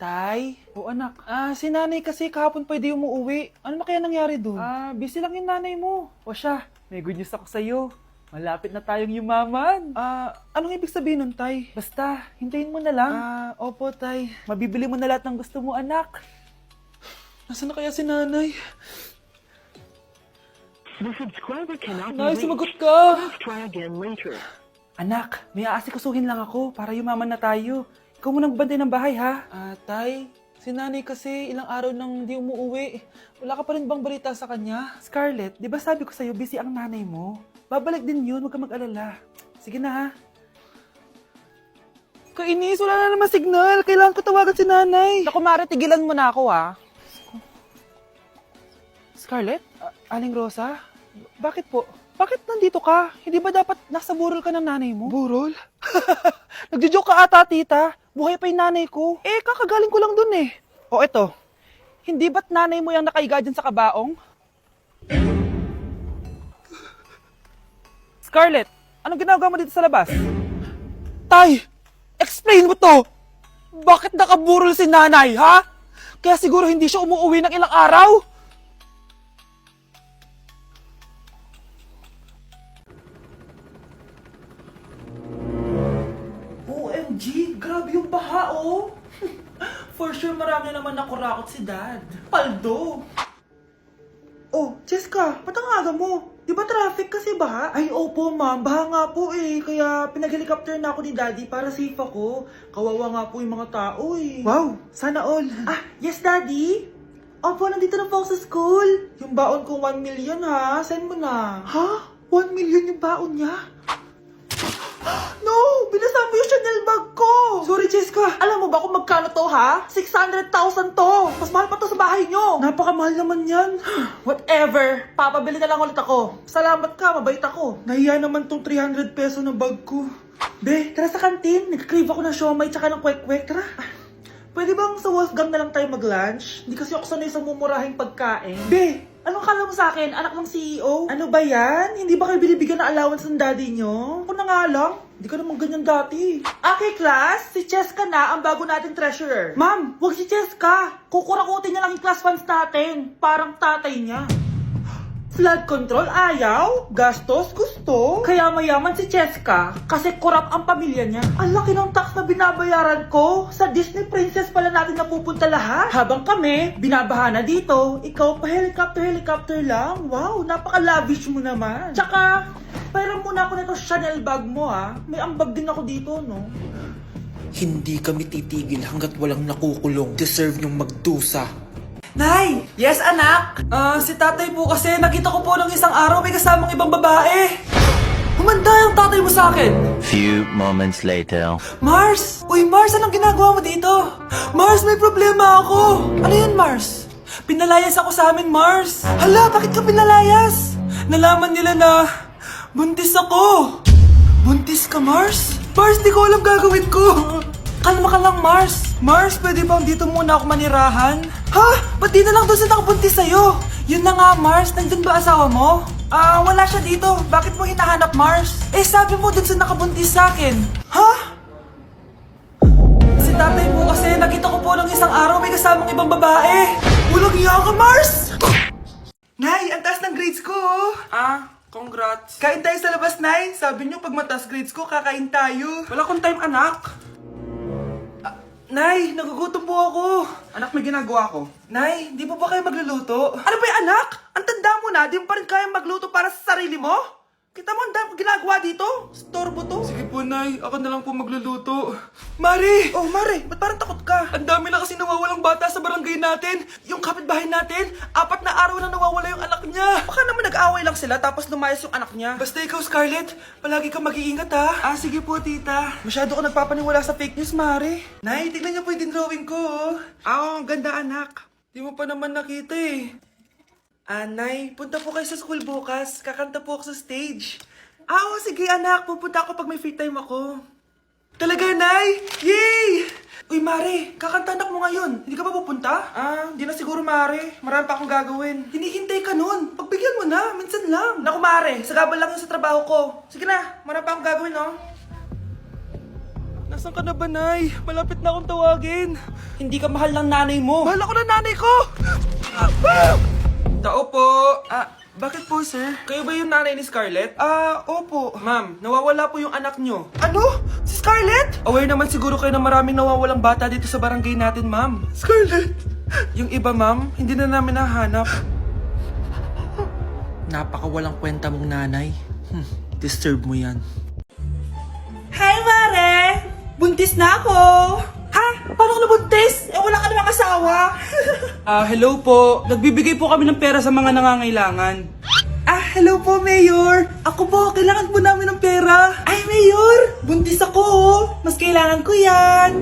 Tay? O anak, si nanay kasi kahapon pwede umuwi. Ano na kaya nangyari doon? Busy lang yung nanay mo. O siya, may good news ako sa'yo. Malapit na tayong yumaman. Anong ibig sabihin nun, Tay? Basta, hintayin mo na lang. Opo, Tay. Mabibili mo na lahat ng gusto mo, anak. Nasaan na kaya si nanay? The subscriber cannot be Nay, reached. sumagot ka! Please try again later. Anak, may aasikusuhin lang ako para yumaman na tayo. Ikaw mo nang bantay ng bahay, ha? Tay, si nanay kasi ilang araw nang di umuwi. Wala ka pa rin bang balita sa kanya? Scarlett, di ba sabi ko sa'yo busy ang nanay mo? Babalik din yun, huwag ka mag-alala. Sige na, ha? Kainis, wala na naman signal. Kailangan ko tawagan si nanay. Naku, Mare, tigilan mo na ako, ha? Scarlett? Aling Rosa? Bakit po? Bakit nandito ka? Hindi ba dapat nasa burol ka ng nanay mo? Burol? Nagjo-joke ka ata, tita. Buhay pa yung nanay ko. Kakagaling ko lang dun eh. O eto, hindi ba't nanay mo yung nakaiga dyan sa kabaong? Scarlett, anong ginagawa mo dito sa labas? Tay, explain mo to! Bakit nakaburol si nanay, ha? Kaya siguro hindi siya umuwi ng ilang araw? OMG, grabe yung baha, oh. For sure, marami naman nakurakot si Dad. Paldo. Oh, Cheska, ba't ang aga mo? Di ba traffic kasi baha? Ay, opo, ma'am. Baha nga po eh. Kaya pinag-helicopter na ako ni Daddy para safe ako. Kawawa nga po yung mga tao eh. Wow, sana all. Yes, Daddy? Opo, nandito na po ako sa school. Yung baon ko 1 million ha. Send mo na. Ha? 1 million yung baon niya? No! Binasa mo yung Chanel bag ko! Sorry, Cheska. Alam mo ba kung magkano to, ha? 600,000 to! Mas mahal pa to sa bahay nyo! Napakamahal naman yan. Whatever. Papabili na lang ulit ako. Salamat ka, mabait ako. Nahiya naman tong 300 peso na bag ko. Be, tara sa kantin. Nag-crave ako ng siomay tsaka ng kwek-kwek. Tara. Pwede bang sa Wolfgang na lang tayo mag-lunch? Hindi kasi ako sanay sa mumurahing pagkain. Be, anong kala mo sa akin? Anak ng CEO? Ano ba yan? Hindi ba kayo binibigyan ng allowance ng daddy nyo? Ako na nga lang. Hindi ka naman ganyan dati. Okay, class. Si Cheska na ang bago nating treasurer. Ma'am, wag si Cheska. Kukurakutin niya lang yung class funds natin. Parang tatay niya. Flood control, ayaw. Gastos, gusto. Kaya mayaman si Cheska kasi korap ang pamilya niya. Ang laki ng tax na binabayaran ko. Sa Disney Princess pala natin napupunta lahat. Habang kami, binabaha na dito. Ikaw pa helicopter lang. Wow, napaka-lavish mo naman. Tsaka, pairam muna ako nito Chanel bag mo ha. May ambag din ako dito, no? Hindi kami titigil hanggat walang nakukulong. Deserve niyong magdusa. Nay! Yes, anak! Si tatay po kasi nakita ko po ng isang araw may kasamang ibang babae. Humanda yung tatay mo sa akin. Few moments later. Mars! Uy, Mars, anong ginagawa mo dito? Mars, may problema ako. Ano yun, Mars? Pinalayas ako sa amin, Mars. Hala, bakit ka pinalayas? Nalaman nila na buntis ako. Buntis ka, Mars? Mars, di ko alam gagawin ko. Kalma ka lang, Mars. Mars, pwede bang dito muna ako manirahan? Ha? Ba't di na lang doon sa nakabuntis sa'yo? Yun na nga, Mars. Nandun ba asawa mo? Wala siya dito. Bakit mo hinahanap, Mars? Sabi mo doon sa nakabuntis sa akin. Ha? Si tatay mo kasi nakita ko po ng isang araw may kasamang ibang babae. Walang iya ka, Mars! Nay, ang taas ng grades ko, oh. Congrats. Kain tayo sa labas, Nay. Sabi niyo pag mataas grades ko, kakain tayo. Wala akong time, anak. Nay, nagugutom po ako. Anak, may ginagawa ko. Nay, di po ba kayo magluluto? Ano ba yung anak? Ang tanda mo na, di mo pa rin kaya magluto para sa sarili mo? Kita mo, ang dami ko ginagawa dito. Storbo to. Sige po, Nay. Ako na lang po magluluto. Mari! Oh, Mari, ba't parang takot ka? Ang dami na kasi nawawalang bata sa barangay natin. Yung kapitbahay natin, 4 na araw na nawawala yung anak niya. Baka naman nag-away lang sila tapos lumayas yung anak niya. Basta ikaw, Scarlett, palagi kang mag-iingat ha. Sige po, tita. Masyado ko nagpapaniwala sa fake news, Mari. Nay, tignan niyo po yung drawing ko. Ang ganda, anak. Di mo pa naman nakita eh. Nay, punta po kayo sa school bukas. Kakanta po ako sa stage. Sige anak. Pupunta ako pag may free time ako. Talaga, Nay? Yay! Uy, Mare, kakanta anak mo ngayon. Hindi ka ba pupunta? Hindi na siguro, Mare. Marami pa akong gagawin. Hinihintay ka nun. Pagbigyan mo na. Minsan lang. Naku, Mare. Sagabal lang yun sa trabaho ko. Sige na. Marami pa akong gagawin, no? Nasaan ka na ba, Nay? Malapit na akong tawagin. Hindi ka mahal ng nanay mo. Mahal ako ng nanay ko! Tao po. Bakit po, sir? Kayo ba yung nanay ni Scarlett? Opo. Ma'am, nawawala po yung anak nyo. Ano? Si Scarlett? Aware naman siguro kayo na maraming nawawalang bata dito sa barangay natin, ma'am. Scarlett? Yung iba, ma'am, hindi na namin nahanap. Napakawalang kwenta mong nanay. Disturb mo yan. Hi, Mare! Buntis na ako! Ha? Paano ka nabuntis? Wala ka namang asawa. Hello po. Nagbibigay po kami ng pera sa mga nangangailangan. Hello po, Mayor. Ako po, kailangan po namin ng pera. Ay, Mayor! Buntis ako, oh. Mas kailangan ko yan.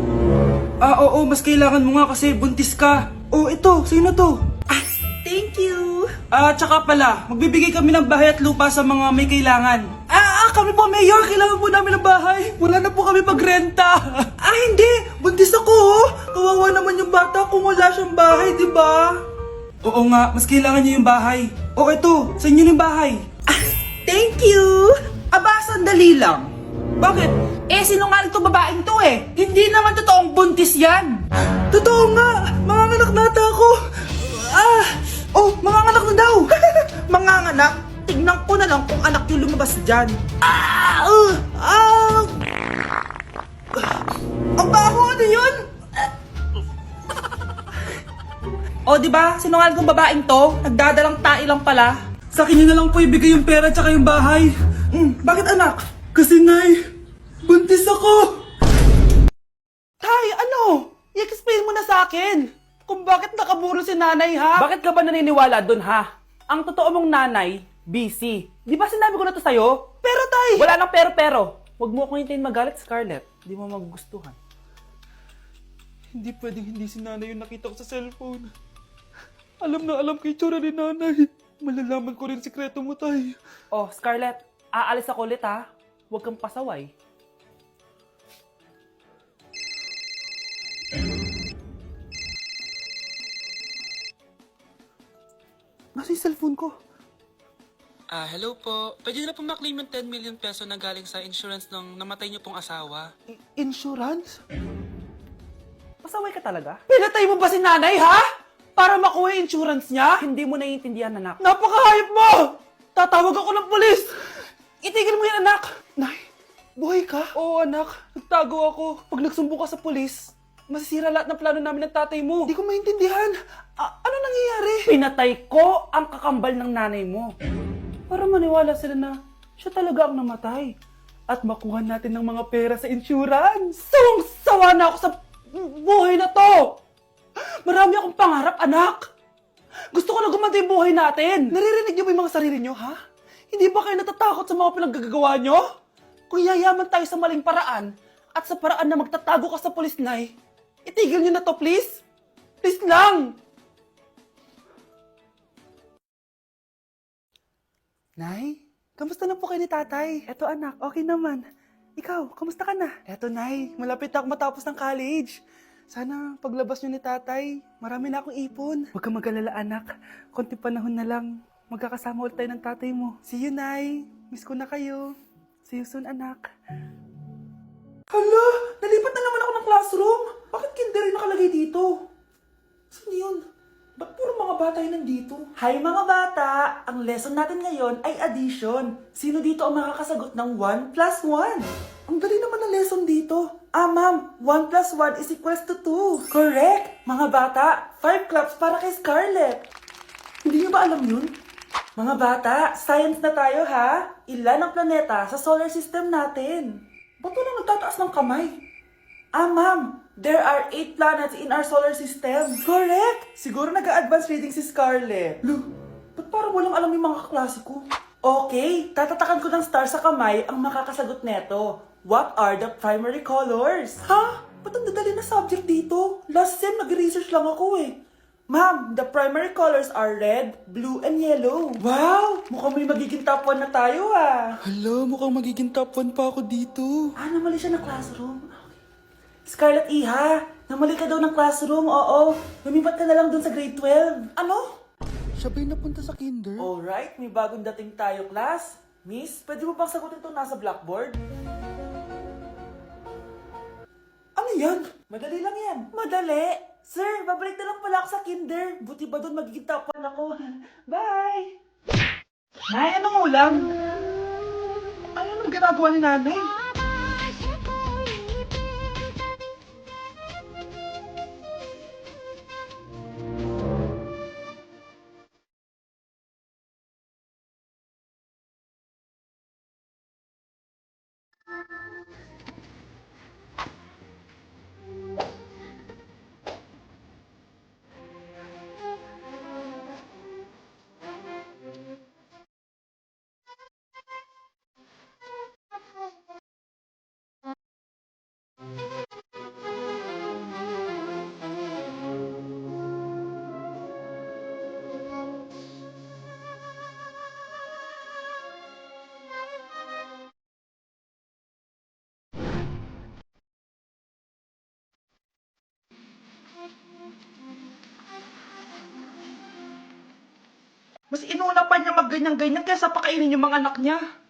Oo, mas kailangan mo nga kasi buntis ka. Oh, ito. Sino to? Thank you. Tsaka pala, magbibigay kami ng bahay at lupa sa mga may kailangan. Kami po, Mayor. Kailangan po namin ng bahay. Wala na po kami pagrenta. Hindi. Buntis ako, oh. Kawawa naman yung bata kung wala siyang bahay, di ba? Oo nga, mas kailangan niyo yung bahay. O, ito. Sa inyo yung bahay. Thank you. Sandali lang. Bakit? Sinungaling to babaeng to eh. Hindi naman totoong buntis yan. Totoo nga. Manganganak nata ako. Manganganak na daw. Manganganak? Tignan ko na lang kung anak yung lumabas dyan. Ang baho, ano yun? Di ba? Sinungaling kong babaeng to, nagdadalang tae lang pala. Sa akin na lang po ibigay yung pera tsaka yung bahay. Bakit anak? Kasi Nay, buntis ako. Tay, ano? I-explain mo na sa akin kung bakit nakaburo si nanay, ha? Bakit ka ba naniniwala dun, ha? Ang totoo mong nanay, busy. Di ba sinabi ko na to sa'yo? Pero tay! Wala lang pero. Huwag mo akong hintayin magalit, Scarlett. Di mo magugustuhan. Hindi pwedeng hindi si nanay yung nakita ko sa cellphone. Alam na alam ko yung tsura ni nanay. Malalaman ko rin sikreto mo, tay. Scarlett, aalis ako ulit, ha? Huwag kang pasaway. Nasa yung cellphone ko? Hello po. Pwede na po maklaim yung 10 million peso na galing sa insurance ng namatay niyo pong asawa. Insurance? Pasaway ka talaga? Pinatay mo ba si nanay, ha? Para makuha yung insurance niya? Hindi mo naiintindihan, anak. Napakahayop mo! Tatawag ako ng polis! Itigil mo yan, anak! Nay, buhay ka? Oo, anak. Nagtago ako. Pag nagsumbong ka sa polis, masisira lahat ng plano namin ng tatay mo. Hindi ko maintindihan. Ano nangyayari? Pinatay ko ang kakambal ng nanay mo. Para maniwala sila na siya talaga ang namatay. At makuha natin ng mga pera sa insurance. Sawang-sawa na ako sa buhay na to. Marami akong pangarap, anak. Gusto ko na gumanda yung buhay natin. Naririnig niyo ba yung mga sarili niyo, ha? Hindi ba kayo natatakot sa mga pinaggagawa niyo? Kung yayaman tayo sa maling paraan at sa paraan na magtatago ka sa pulis, Nay, itigil niyo na to, please. Please lang. Nay, kamusta na po kayo ni tatay? Eto anak, okay naman. Ikaw, kamusta ka na? Eto Nay, malapit na ako matapos ng college. Sana paglabas niyo ni tatay, marami na akong ipon. Huwag kang mag-alala anak, konti panahon na lang. Magkakasama ulit tayo ng tatay mo. See you, Nay. Miss ko na kayo. See you soon, anak. Hala, nalipat na naman ako ng classroom. Bakit kinder yung nakalagay dito? Saan yun? Ba't puro mga bata yun nandito? Hi mga bata! Ang lesson natin ngayon ay addition. Sino dito ang makakasagot ng 1 plus 1? Ang dali naman ng lesson dito. Ma'am, 1 plus 1 is equals to 2. Correct! Mga bata, 5 claps para kay Scarlett. Hindi niyo ba alam yun? Mga bata, science na tayo ha? Ilan ang planeta sa solar system natin? Ba't walang nagtataas ng kamay? Ma'am, there are 8 planets in our solar system. Correct! Siguro nag-a-advance reading si Scarlett. Ba't parang walang alam yung mga kaklase ko? Okay, tatatakan ko ng star sa kamay ang makakasagot neto. What are the primary colors? Ha? Ba't ang dadali na subject dito? Last sem, nag-research lang ako eh. Ma'am, the primary colors are red, blue, and yellow. Wow! Mukhang may magiging top 1 na tayo ah. Hala, mukhang magiging top 1 pa ako dito. Namali siya ng classroom. Scarlett Iha, namali ka daw ng classroom, oo. Lumipat ka na lang dun sa grade 12. Ano? Siya ba'y napunta sa kinder? Alright, may bagong dating tayo, class. Miss, pwede mo bang sagutin itong nasa blackboard? Paano yan? Madali lang yan. Madali? Sir, babalik na lang pala ako sa kinder. Buti ba doon magiging tapan ako? Bye! Nay, anong ulam? Ano nang ginagawa ni nanay? Mas inuna pa niya magganyan-ganyan kaysa pakainin yung mga anak niya.